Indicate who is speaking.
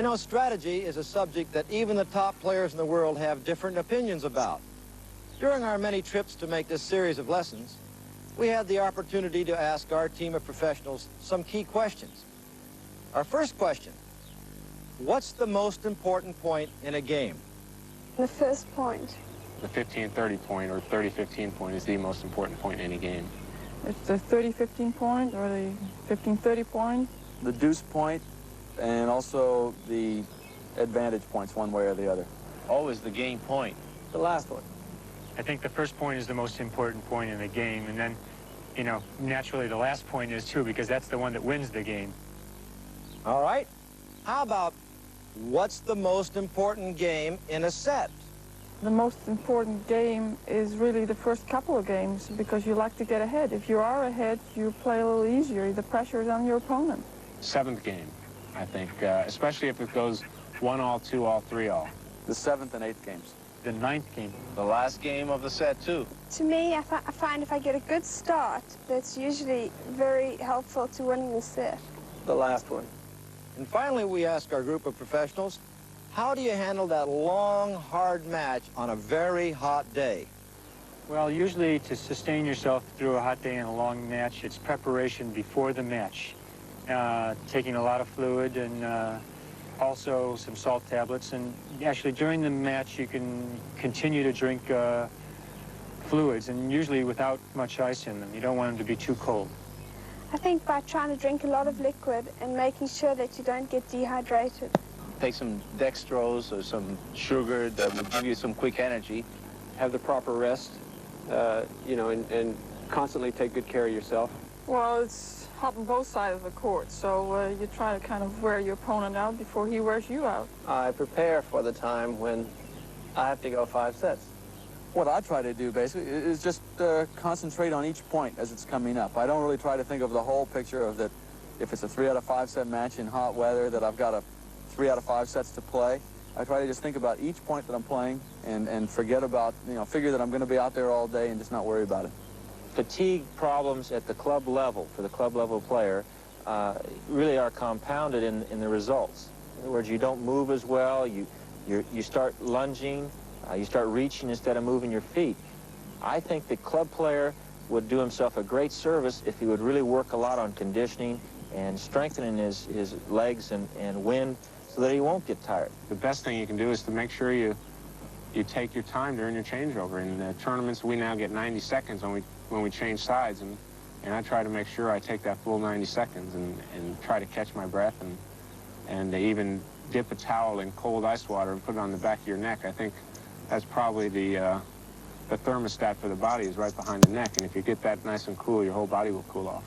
Speaker 1: You know, strategy is a subject that even the top players in the world have different opinions about. During our many trips to make this series of lessons, we had the opportunity to ask our team of professionals some key questions. Our first question: what's the most important point in a game?
Speaker 2: The first point.
Speaker 3: The 15-30 point or 30-15 point is the most important point in any game.
Speaker 4: It's the 30-15 point or the 15-30 point.
Speaker 5: The deuce point and also the advantage points, one way or the other.
Speaker 6: Always the game point.
Speaker 1: The last one.
Speaker 7: I think the first point is the most important point in the game, and then, you know, naturally the last point is too, because that's the one that wins the game.
Speaker 1: All right. How about what's the most important game in a set?
Speaker 4: The most important game is really the first couple of games, because you like to get ahead. If you are ahead, you play a little easier. The pressure is on your opponent.
Speaker 3: Seventh game, I think, especially if it goes 1-all, 2-all, 3-all.
Speaker 5: The 7th and 8th games.
Speaker 7: The ninth game.
Speaker 6: The last game of the set, too.
Speaker 2: To me, I find if I get a good start, that's usually very helpful to winning the set.
Speaker 1: The last one. And finally, we ask our group of professionals, how do you handle that long, hard match on a very hot day?
Speaker 7: Well, usually to sustain yourself through a hot day and a long match, it's preparation before the match. Taking a lot of fluid and also some salt tablets. And actually during the match, you can continue to drink fluids, and usually without much ice in them. You don't want them to be too cold.
Speaker 2: I think by trying to drink a lot of liquid and making sure that you don't get dehydrated.
Speaker 6: Take some dextrose or some sugar that will give you some quick energy.
Speaker 8: Have the proper rest, you know, and constantly take good care of yourself.
Speaker 4: Well, it's hot on both sides of the court, so you try to kind of wear your opponent out before he wears you out.
Speaker 9: I prepare for the time when I have to go 5 sets.
Speaker 5: What I try to do, basically, is just concentrate on each point as it's coming up. I don't really try to think of the whole picture of that. If it's a 3 out of 5 set match in hot weather, that I've got a 3 out of 5 sets to play. I try to just think about each point that I'm playing and forget about, you know, figure that I'm going to be out there all day and just not worry about it.
Speaker 6: Fatigue problems at the club level, for the club level player, really are compounded in the results. In other words, you don't move as well, you start lunging, you start reaching instead of moving your feet. I think the club player would do himself a great service if he would really work a lot on conditioning and strengthening his legs and wind so that he won't get tired.
Speaker 3: The best thing you can do is to make sure you take your time during your changeover. In the tournaments, we now get 90 seconds when we change sides, and I try to make sure I take that full 90 seconds and try to catch my breath and even dip a towel in cold ice water and put it on the back of your neck. I think that's probably the thermostat for the body is right behind the neck, and if you get that nice and cool, your whole body will cool off.